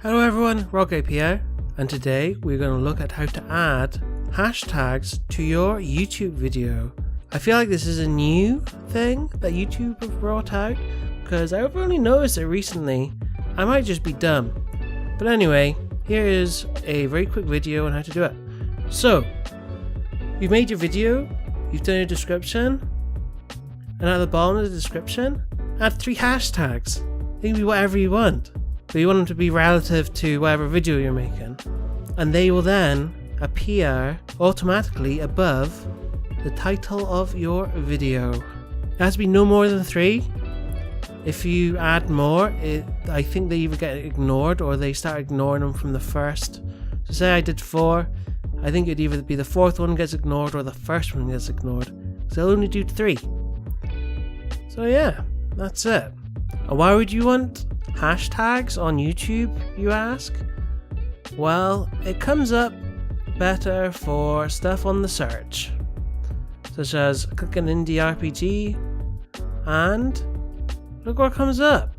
Hello everyone, Rogue here, and today we're going to look at how to add hashtags to your YouTube video. I feel like this is a new thing that YouTube have brought out, because I've only noticed it recently. I might just be dumb. But anyway, here is a very quick video on how to do it. So, you've made your video, you've done your description, and at the bottom of the description, add 3 hashtags. They can be whatever you want. But you want them to be relative to whatever video you're making. And they will then appear automatically above the title of your video. It has to be no more than 3. If you add more, I think they either get ignored or they start ignoring them from the first. So say I did 4, I think it'd either be the 4th one gets ignored or the first one gets ignored. So I'll only do 3. So yeah, that's it. And why would you want hashtags on YouTube, you ask? Well, it comes up better for stuff on the search, such as click an indie RPG and look what comes up.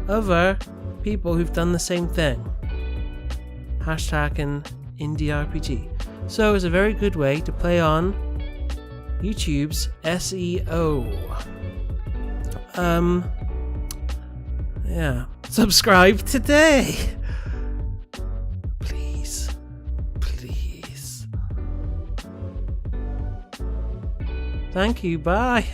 Other people who've done the same thing. Hashtag an indie RPG. So it's a very good way to play on YouTube's SEO. Yeah. Subscribe today! Please. Please. Thank you, bye.